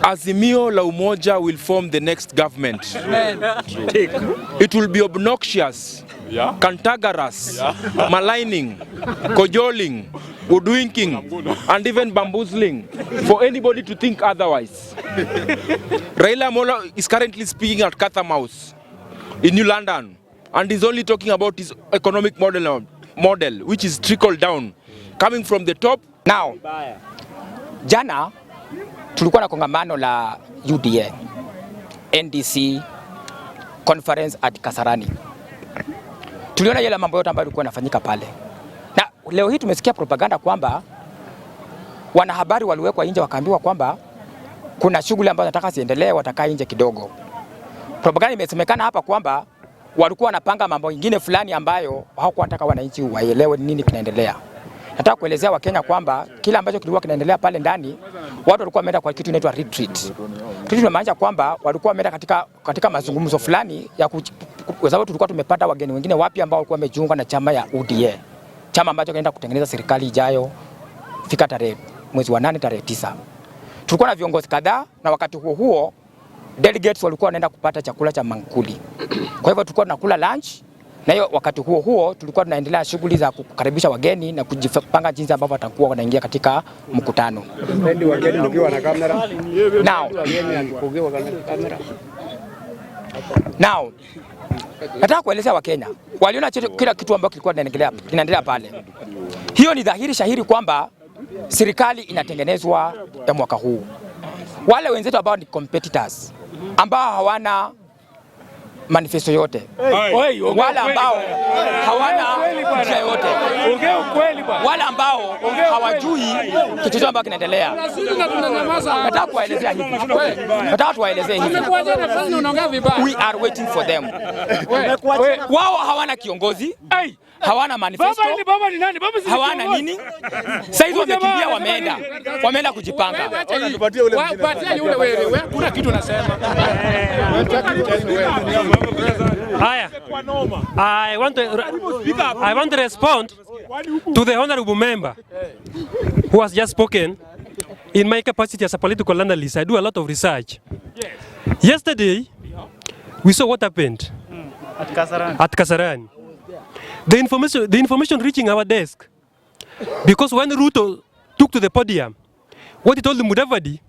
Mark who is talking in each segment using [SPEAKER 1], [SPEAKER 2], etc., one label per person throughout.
[SPEAKER 1] Azimio la Umoja will form the next government. It will be obnoxious, cantankerous, maligning, cajoling, woodwinking, and even bamboozling for anybody to think otherwise. Raila Amolo is currently speaking at Chatham House in New London, and is only talking about his economic model, which is trickle down, coming from the top.
[SPEAKER 2] Now, jana tulikuwa na kongamano la UDA NDC conference at Kasarani. Tuliona yale mambo yote ambayo yalikuwa yanafanyika pale. Na leo hii tumesikia propaganda kwamba wanahabari waliwekwa nje wakaambiwa kwamba kuna shughuli ambazo nataka ziendelee, watakaa nje kidogo. Propaganda imesemekana hapa kwamba walikuwa wanapanga mambo mengine fulani ambayo hawakuwa wanataka wananchi waelewe nini kinaendelea. Nataka kuelezea Wakenya kwamba kila ambacho kilikuwa kinaendelea pale ndani, watu walikuwa wameenda kwa kitu inaitwa retreat. Retreat inamaanisha kwamba walikuwa wameenda katika mazungumzo fulani ya kwa sababu tulikuwa tumepata wageni wengine wapya ambao walikuwa wamejiunga na chama ya UDA. Chama ambacho kinaenda kutengeneza serikali ijayo fika mwezi wa 8 tarehe 9. Tulikuwa na viongozi kadhaa, na wakati huo delegates walikuwa wanaenda kupata chakula cha mankuli. Kwa hivyo tulikuwa tunakula lunch, na hiyo wakati huo tulikuwa tunaendelea shughuli za kukaribisha wageni na kujipanga jinsi ambavyo watakuwa wanaingia katika mkutano.
[SPEAKER 3] Wageni mkiwa na kamera.
[SPEAKER 2] Now, nataka kuelezea Wakenya waliona kila kitu ambacho kilikuwa kinaendelea pale. Hiyo ni dhahiri shahiri kwamba serikali inatengenezwa ya mwaka huu. Wale wenzetu ambao ni competitors ambao hawana manifesto yote, wale ambao hawana njia yote, wale ambao hawajui kitu ambacho kinaendelea, nataka kuwaelezea hivi. We are waiting for them. Wao hawana kiongozi, hawana manifesto, hawana nini. Sasa hizo wamekimbia, wameenda kujipanga.
[SPEAKER 3] Kuna kitu nasema.
[SPEAKER 4] I want to respond to the honorable member who has just spoken. In my capacity as a political analyst, I do a lot of research. Yesterday, we saw what happened at Kasarani. The information reaching our desk, because when Ruto took to the podium, what he told the Mudavadi,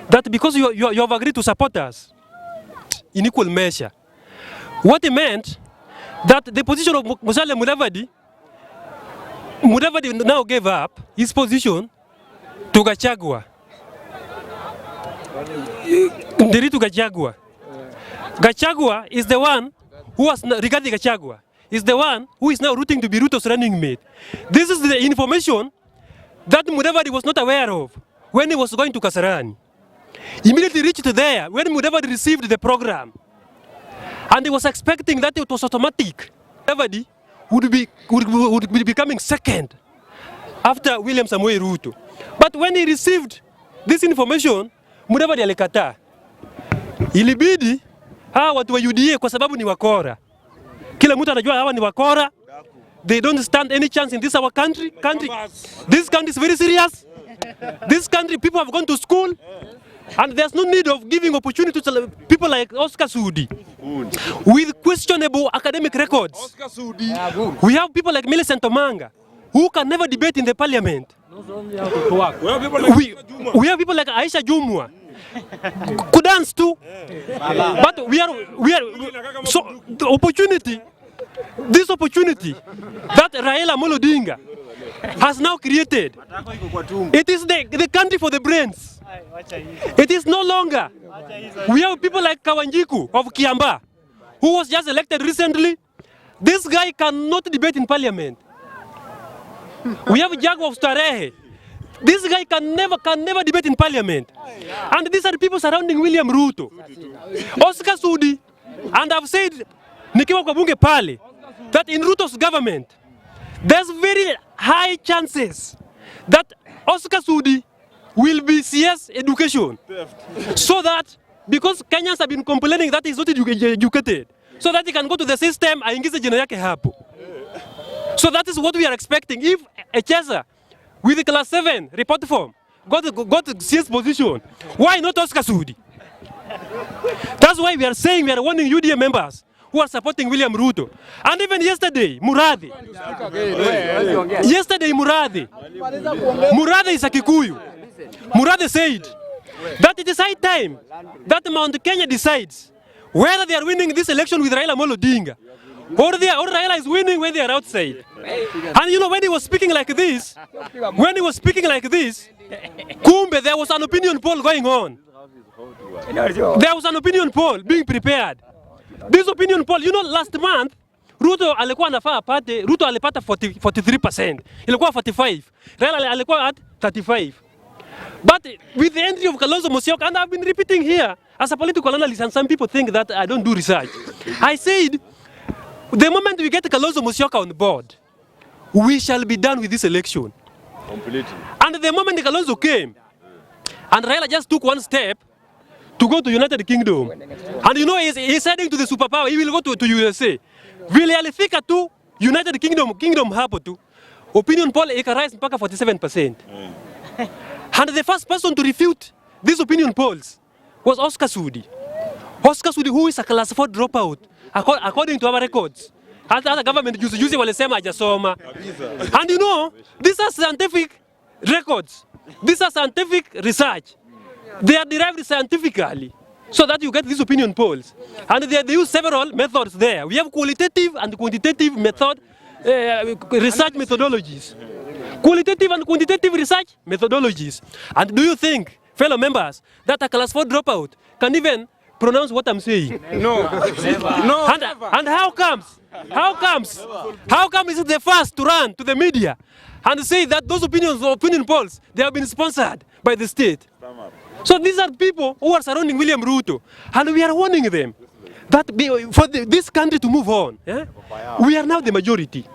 [SPEAKER 4] that because you have agreed to support us in equal measure, what he meant that the position of Mudavadi now gave up his position to Gachagua. Gachagua is the one who was, regarding Gachagua, is the one who is now rooting to be Ruto's running mate. This is the information that Mudavadi was not aware of when he was going to Kasarani. Immediately reached there when Mudavadi received the program, and he was expecting that it was automatic. Mudavadi would be becoming second after William Samoei Ruto. But when he received this information, Mudavadi alikataa. Ilibidi hawa watu wa UDA kwa sababu ni wakora. Kila mtu anajua hawa ni wakora. They don't stand any chance in this our country. This country is very serious. This country, people have gone to school. And there's no need of giving opportunity to people like Oscar Sudi with questionable academic records. We have people like Millicent Omanga who can never debate in the parliament. We have people like Aisha Jumwa could dance too. But we are so the opportunity, this opportunity that Raila Odinga has now created, it is the country for the brains. It is no longer. We have people like Kawanjiku of Kiamba, who was just elected recently. This guy cannot debate in parliament. We have Jago of Starehe. This guy can never debate in parliament. And these are the people surrounding William Ruto. Oscar Sudi, and I've said, nikiwa kwa bunge pale, that in Ruto's government, there's very high chances that Oscar Sudi will be CS education. So that, because Kenyans have been complaining that he's not educated, so that he can go to the system, aingize jina yake hapo. So that is what we are expecting. If a chaser with the class 7 report form got CS position. Why not Oscar Sudi? That's why we are saying, we are warning UDA members who are supporting William Ruto. And even yesterday, Muradhi. Yesterday, Muradhi is a Kikuyu. Muradhi said that it is high time that Mount Kenya decides whether they are winning this election with Raila Odinga, or Raila is winning when they are outside. And you know, when he was speaking like this, kumbe, there was an opinion poll going on. There was an opinion poll being prepared. This opinion poll, you know, last month, Ruto alikuwa anafaa apate, Ruto alipata 43%, ilikuwa 45, Raila alikuwa at 35. But with the entry of Kalonzo Musyoka, and I've been repeating here, as a political analyst, and some people think that I don't do research, I said, the moment we get Kalonzo Musyoka on board, we shall be done with this election. Completely. And the moment Kalonzo came, and Raila just took one step to go to United Kingdom, and you know, he's heading to the superpower, he will go to USA. Vile alifika to United Kingdom hapo tu, opinion poll ikarise mpaka 47%. And the first person to refute these opinion polls was Oscar Sudi. Oscar Sudi, who is a class 4 dropout, according to our records. Hata government juzi walisema hajasoma. And you know, these are scientific records. These are scientific research. They are derived scientifically so that you get these opinion polls. And they use several methods there. We have qualitative and quantitative method, research methodologies. Qualitative and quantitative research methodologies. And do you think, fellow members, that a class 4 dropout can even pronounce what I'm saying?
[SPEAKER 1] No. No.
[SPEAKER 4] And how comes is it the first to run to the media and say that those opinion polls, they have been sponsored by the state? So these are people who are surrounding William Ruto, and we are warning them that for this country to move on, we are now the majority.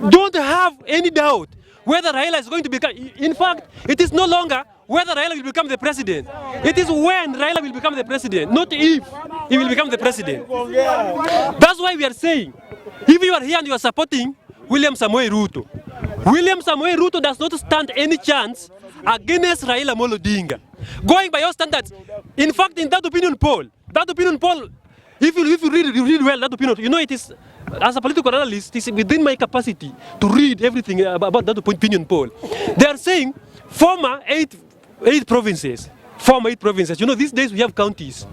[SPEAKER 4] Don't have any doubt whether Raila is going to become, in fact, it is no longer whether Raila will become the president. It is when Raila will become the president, not if he will become the president. That's why we are saying, if you are here and you are supporting William Samoei Ruto, William Samoei Ruto does not stand any chance against Raila Odinga. Going by your standards, in fact, in that opinion poll, if you read well that opinion, you know, it is, as a political analyst, it is within my capacity to read everything about that opinion poll. They are saying former eight provinces. You know, these days we have counties.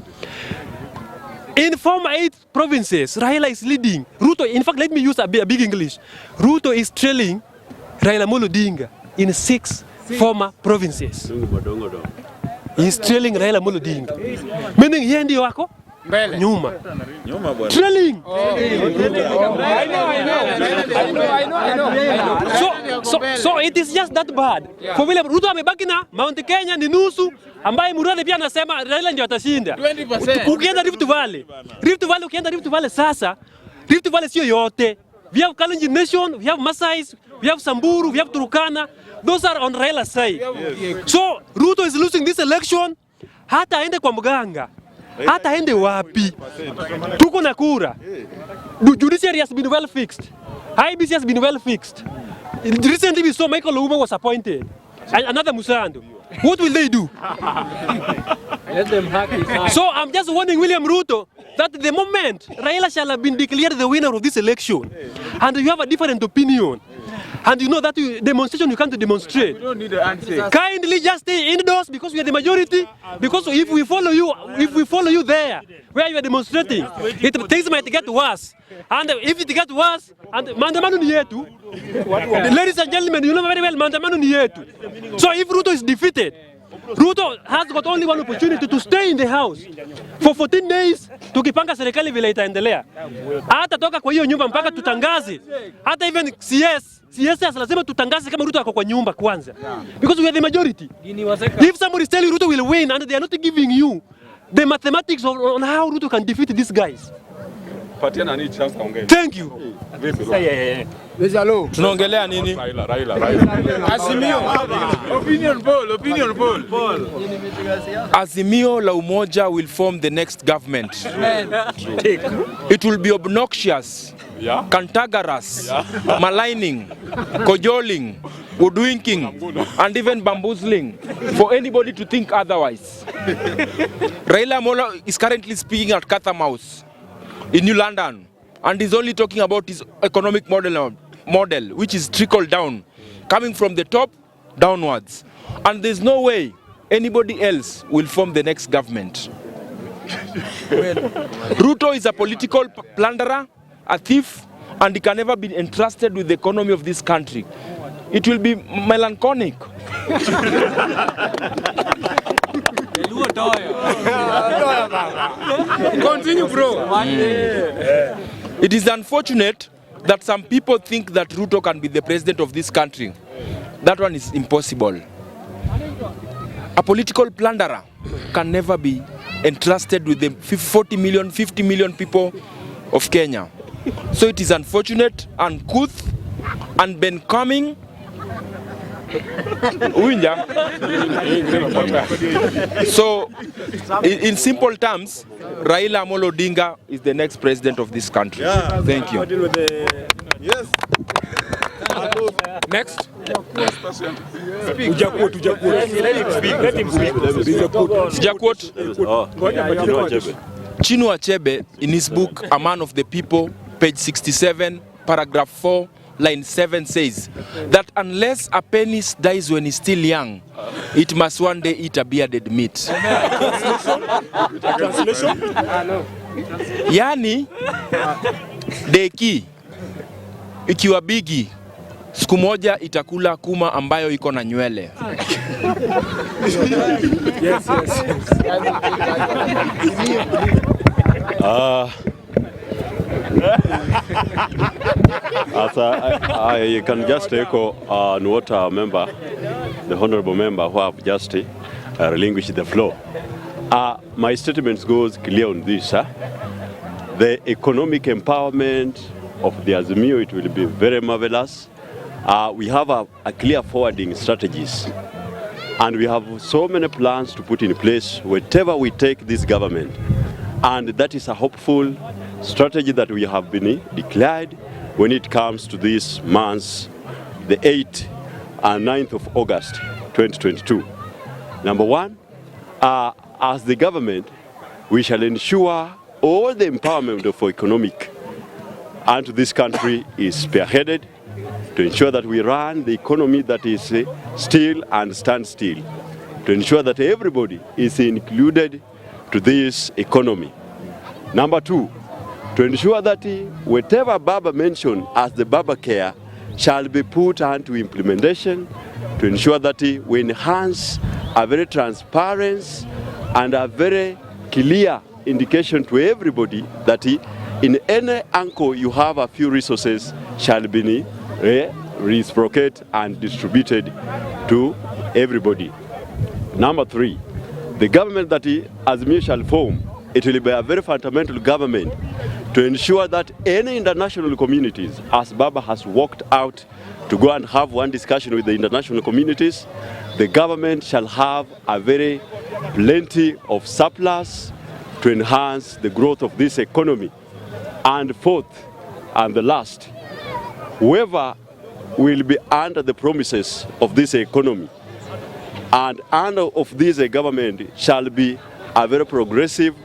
[SPEAKER 4] In former 8 provinces, Raila is leading. Ruto, in fact, let me use a big English. Ruto is trailing Raila Odinga in 6 former provinces. He is trailing Raila Odinga. Meaning, yeye ndio wako nyuma. Trailing. So it is just that bad. For William Ruto amebaki na Mount Kenya ni nusu, ambaye Muradhi pia anasema Raila ndio atashinda. 20%. Ukienda Rift Valley sasa, Rift Valley sio yote. We have Kalenjin Nation, we have Masais, we have Samburu, we have Turkana. Those are on Raila's side. So Ruto is losing this election. Hata aende kwa mganga, hata aende wapi, tuko na kura. Judiciary has been well fixed. IBC has been well fixed. Recently we saw Michael Ouma was appointed. Another Musando. What will they do? So I'm just warning William Ruto that the moment Raila shall have been declared the winner of this election, and you have a different opinion, and you know that demonstration you can't demonstrate, kindly just stay indoors because we are the majority. Because if we follow you there where you are demonstrating, things might get worse. And if it gets worse, and maandamano ni yetu, ladies and gentlemen, you know very well, maandamano ni yetu. So if Ruto is defeated, Ruto has got only one opportunity to stay in the house for 14 days, tukipanga serikali vile itaendelea. Hata toka kwa hiyo nyumba mpaka tutangaze. Hata even CS lazima tutangaze kama Ruto ako kwa nyumba kwanza. Because we are the majority. If somebody is telling Ruto will win and they are not giving you the mathematics on how Ruto can defeat these guys. Thank you.
[SPEAKER 1] Tunaongelea nini?
[SPEAKER 3] Azimio. Opinion poll.
[SPEAKER 1] Azimio la umoja will form the next government. It will be obnoxious, cantankerous, maligning, cajoling, hoodwinking, and even bamboozling for anybody to think otherwise. Raila Amolo is currently speaking at Chatham House in New London, and is only talking about his economic model, which is trickle down, coming from the top downwards. And there's no way anybody else will form the next government. Ruto is a political plunderer, a thief, and he can never be entrusted with the economy of this country. It will be melancholic.
[SPEAKER 3] Continue, bro.
[SPEAKER 1] It is unfortunate that some people think that Ruto can be the president of this country. That one is impossible. A political plunderer can never be entrusted with the 40 million, 50 million people of Kenya. So it is unfortunate, uncouth, unbecoming. So, in simple terms, Raila Amolo Odinga is the next president of this country.
[SPEAKER 3] Yeah.
[SPEAKER 1] Thank you.
[SPEAKER 3] Yes.
[SPEAKER 1] Next. Chinua Achebe, in his book A Man of the People, page 67, paragraph 4, line 7 says that unless a penis dies when he's still young, it must one day eat a bearded meat.
[SPEAKER 3] Translation?
[SPEAKER 1] Yani, deki ikiwa bigi, siku moja itakula kuma ambayo iko na nywele.
[SPEAKER 3] Yes.
[SPEAKER 5] As I can just echo on what our member, the honorable member who have just relinquished the floor. My statement goes clear on this. The economic empowerment of the Azimio, it will be very marvelous. We have a clear forwarding strategies, and we have so many plans to put in place wherever we take this government. And that is a hopeful strategy that we have been declared when it comes to this month's, the 8th and 9th of August 2022. Number one, as the government, we shall ensure all the empowerment of economic and this country is spearheaded to ensure that we run the economy that is still and stand still, to ensure that everybody is included to this economy. Number two, to ensure that whatever Baba mentioned as the Baba Care shall be put into implementation, to ensure that we enhance a very transparent and a very clear indication to everybody that in any angle you have a few resources shall be reciprocated and distributed to everybody. Number three, the government that Azimio shall form, it will be a very fundamental government to ensure that any international communities, as Baba has walked out to go and have one discussion with the international communities, the government shall have a very plenty of surplus to enhance the growth of this economy. And fourth, and the last, whoever will be under the promises of this economy and under of this government shall be a very progressive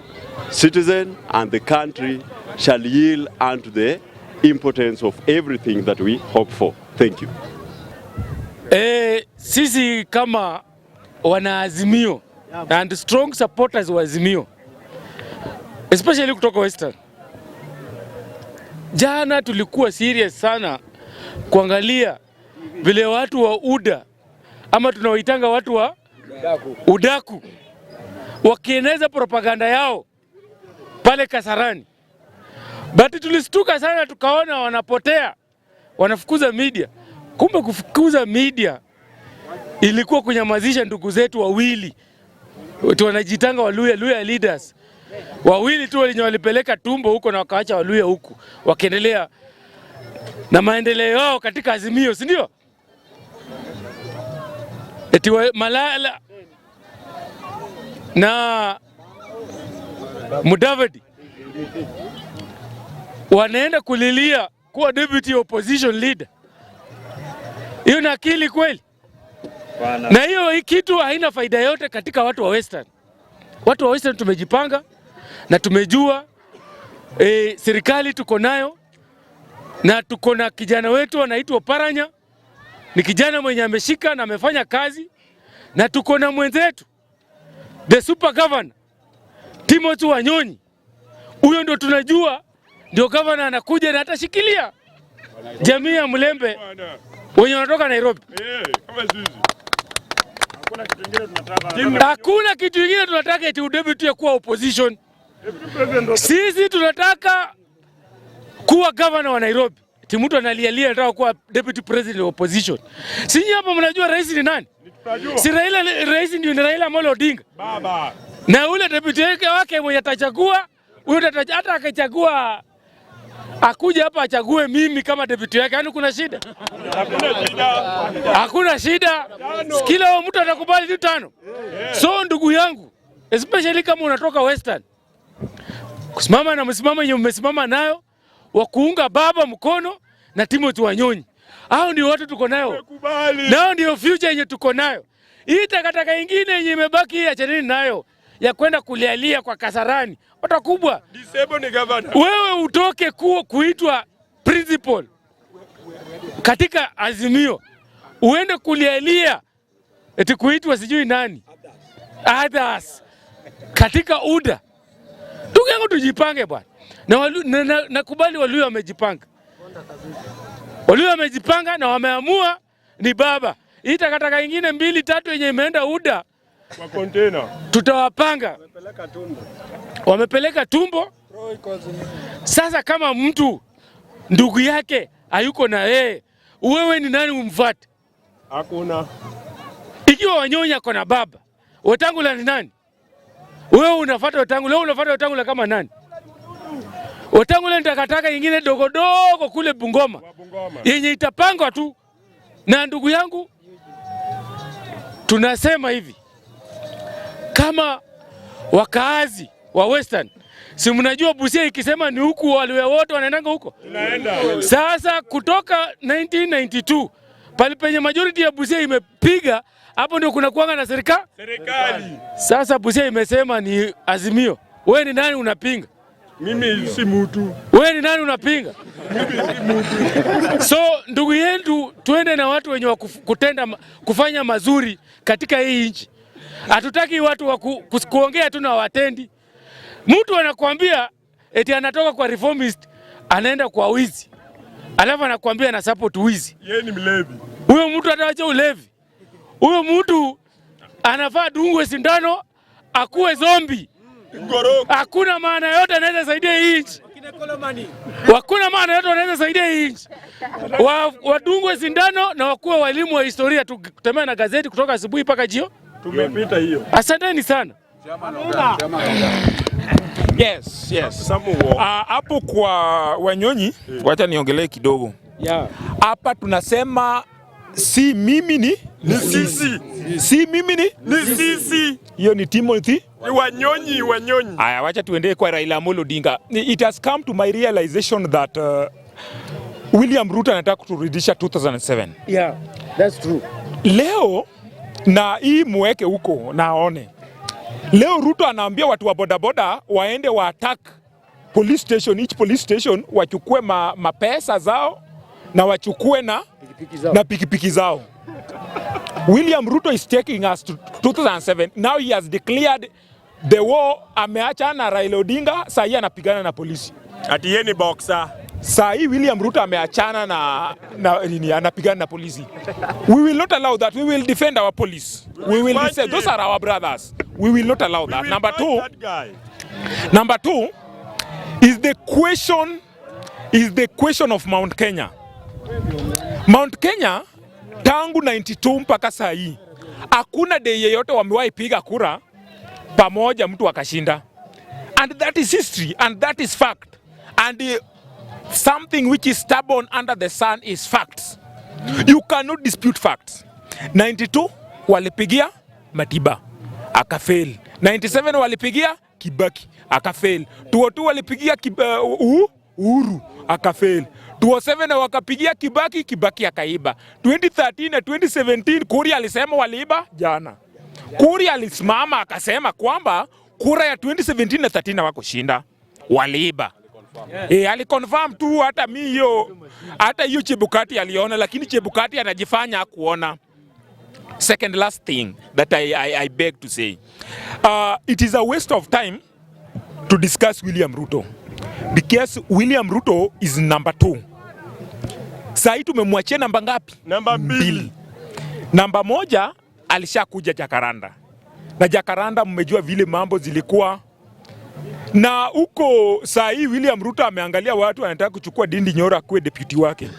[SPEAKER 5] citizen, and the country shall yield unto the importance of everything that we hope for. Thank you.
[SPEAKER 6] Sisi kama wanaazimio and strong supporters wa Azimio, especially kutoka Western, jana tulikuwa serious sana kuangalia vile watu wa UDA ama tunaoitanga watu wa udaku wakieneza propaganda yao pale Kasarani. But tulistuka sana tukaona wanapotea, wanafukuza media. Kumbe kufukuza media ilikuwa kunyamazisha ndugu zetu wawili. Watu wanajitanga Waluya leaders. Wawili tu walipeleka tumbo huko na wakaacha Waluya huku wakiendelea na maendeleo yao katika Azimio, si ndio? Eti Malala na Mudavadi wanaenda kulilia kuwa deputy opposition leader. Hiyo na akili kweli? Na hiyo kitu haina faida yote katika watu wa Western. Watu wa Western tumejipanga na tumejua serikali tuko nayo, na tuko na kijana wetu anaitwa Paranya. Ni kijana mwenye ameshika na amefanya kazi, na tuko na mwenzetu the super governor Timothy Wanyonyi. Huyo ndio tunajua ndio governor anakuja na atashikilia jamii ya Mlembe wenye wanatoka Nairobi. Hakuna kitu kingine tunataka eti udebut ya kuwa opposition. Sisi tunataka kuwa governor wa Nairobi. Eti mtu analialia anataka kuwa deputy president wa opposition. Sisi hapa mnajua rais ni nani? Si Raila, rais ndio ni Raila Amolo Odinga. Baba. Na ule deputy wake mwenye atachagua, huyo hata akachagua akuja hapa achague mimi kama deputy yake, yani kuna shida? Hakuna shida. Kila mtu atakubali tu 5. So ndugu yangu, especially kama unatoka Western, kusimama na msimamo yenye umesimama nayo wa kuunga baba mkono na Timothy Wanyonyi. Hao ndio watu tuko nayo. Nao ndio future yenye tuko nayo. Hii takataka nyingine yenye imebaki achaneni nayo ya kwenda kulialia kwa Kasarani. Watu kubwa.
[SPEAKER 3] Disable ni governor.
[SPEAKER 6] Wewe utoke kuitwa principal katika Azimio, uende kulialia eti kuitwa sijui nani others katika UDA. Ndugu yangu, tujipange bwana. Na nakubali Waluo wamejipanga. Waluo wamejipanga na wameamua ni baba. Hii takataka nyingine 2 3 yenye imeenda UDA
[SPEAKER 3] kwa container
[SPEAKER 6] tutawapanga. Wamepeleka tumbo. Sasa kama mtu ndugu yake hayuko na yeye, wewe ni nani umfuate?
[SPEAKER 3] Hakuna.
[SPEAKER 6] Ikiwa Wanyonyi ako na baba, Wetangula ni nani? Wewe unafuata Wetangula, wewe unafuata Wetangula kama nani? Wetangula ni takataka nyingine dogo dogo kule Bungoma. Yenye itapangwa tu. Na ndugu yangu, tunasema hivi, kama wakaazi wa Western, si mnajua Busia ikisema ni huku wale wote wanaendanga huko? Tunaenda. Sasa kutoka 1992 pale penye majority ya Busia imepiga, hapo ndio kuna kuanga na serikali. Sasa Busia imesema ni Azimio. Wewe ni nani unapinga?
[SPEAKER 3] Mimi si mtu.
[SPEAKER 6] Wewe ni nani unapinga? Mimi si mtu. So ndugu yetu, tuende na watu wenye kufanya mazuri katika hii nchi. Hatutaki watu wa kuongea tu na watendi. Mtu anakuambia eti anatoka kwa reformist anaenda kwa wizi, alafu anakuambia na support wizi.
[SPEAKER 3] Yeye ni mlevi.
[SPEAKER 6] Huyo mtu ataacha ulevi. Huyo mtu anafaa dungwe sindano akuwe zombi. Hakuna maana yote anaweza saidia hii nchi. Hakuna maana yote anaweza saidia hii nchi. Wadungwe sindano na wakuwe walimu wa historia, tutembea na gazeti kutoka asubuhi mpaka jioni.
[SPEAKER 3] Tumepita hiyo.
[SPEAKER 6] Asanteni sana.
[SPEAKER 1] Yes. Hapo kwa Wanyonyi, wacha niongelee kidogo. Hapa tunasema si mimi ni
[SPEAKER 3] sisi.
[SPEAKER 1] Si mimi ni
[SPEAKER 3] sisi.
[SPEAKER 1] Hiyo ni Timothy
[SPEAKER 3] Wanyonyi.
[SPEAKER 1] Aya, wacha tuende kwa Raila Amolo Odinga. It has come to my realization that William Ruto anataka kuturudisha 2007.
[SPEAKER 6] Yeah, that's true.
[SPEAKER 1] Leo na hii muweke huko naone. Leo Ruto anaambia watu wa bodaboda waende wa attack police station, each police station wachukue mapesa zao na wachukue na pikipiki zao. William Ruto is taking us to 2007. Now he has declared the war. Ameacha na Raila Odinga, saa hii anapigana na polisi.
[SPEAKER 3] Ati yeye ni boxer.
[SPEAKER 1] Saa hii William Ruto ameachana na anapigana na polisi. We will not allow that. We will defend our police. We will defend. Those are our brothers. We will not allow that. Number two is the question of Mount Kenya. Mount Kenya tangu 92 mpaka saa hii hakuna day yeyote wamewahi piga kura pamoja mtu akashinda. And that is history and that is fact. And something which is stubborn under the sun is facts. You cannot dispute facts. 92 walipigia Matiba akafail. 97 walipigia Kibaki akafail. 2002 walipigia Uhuru akafail.
[SPEAKER 3] 2007 wakapigia Kibaki, Kibaki akaiba. 2013 na 2017 Kuria alisema waliiba jana. Kuria alisimama akasema kwamba kura ya 2017 na 13 wako shinda, waliiba. Aliconfirm tu, hata hiyo Chebukati aliona, lakini Chebukati anajifanya kuona. Second last thing that I beg to say, it is a waste of time to discuss William Ruto because William Ruto is number 2. Sasa tumemwachia namba ngapi? Namba 2. Namba 1 alishakuja Jakaranda. Na Jakaranda mmejua vile mambo zilikuwa. Na huko saa hii William Ruto ameangalia watu wanataka kuchukua Ndindi Nyoro kuwe deputy wake.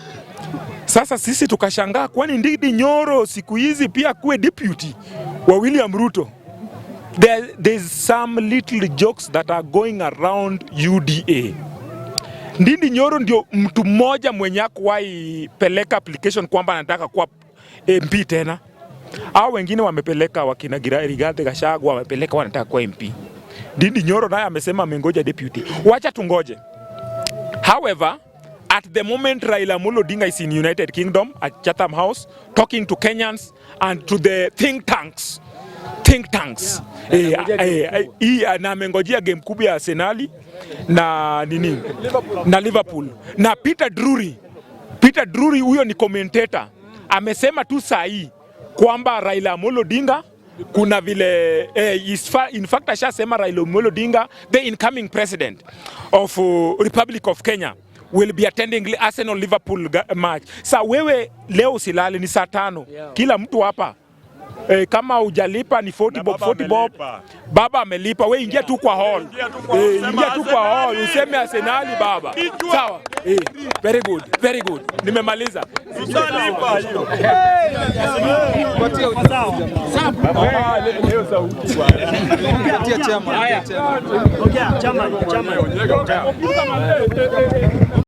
[SPEAKER 3] Sasa sisi tukashangaa, kwani Ndindi Nyoro siku hizi pia kuwe deputy wa William Ruto? There's some little jokes that are going around UDA. Ndindi Nyoro ndio mtu mmoja mwenye hakuwahi peleka application kwamba anataka kuwa MP tena. Hao wengine wamepeleka, wakina Rigathi Gachagua wamepeleka wanataka kuwa MP. Ndindi Nyoro naye amesema amengoja deputy. Wacha tungoje. However, at the moment Raila Odinga is in United Kingdom at Chatham House talking to Kenyans and to the think tanks. Na amengojea game kubwa ya Arsenal na na Liverpool. Na Peter Drury huyo ni commentator, amesema tu saa hii kwamba Raila Odinga kuna vile in fact ashasema Raila Odinga, the incoming president of Republic of Kenya, will be attending Arsenal Liverpool match. Sa wewe leo usilale, ni saa 5. Kila mtu hapa kama hujalipa ni 40 bob, 40 bob. Baba amelipa, wewe ingia tu kwa hall. Ingia tu kwa hall useme Arsenal baba. Sawa? Very good. Very good. Nimemaliza.
[SPEAKER 7] Utalipa hiyo.
[SPEAKER 3] Sawa. Leo sauti bwana.
[SPEAKER 7] Ongea chama. Ongea chama.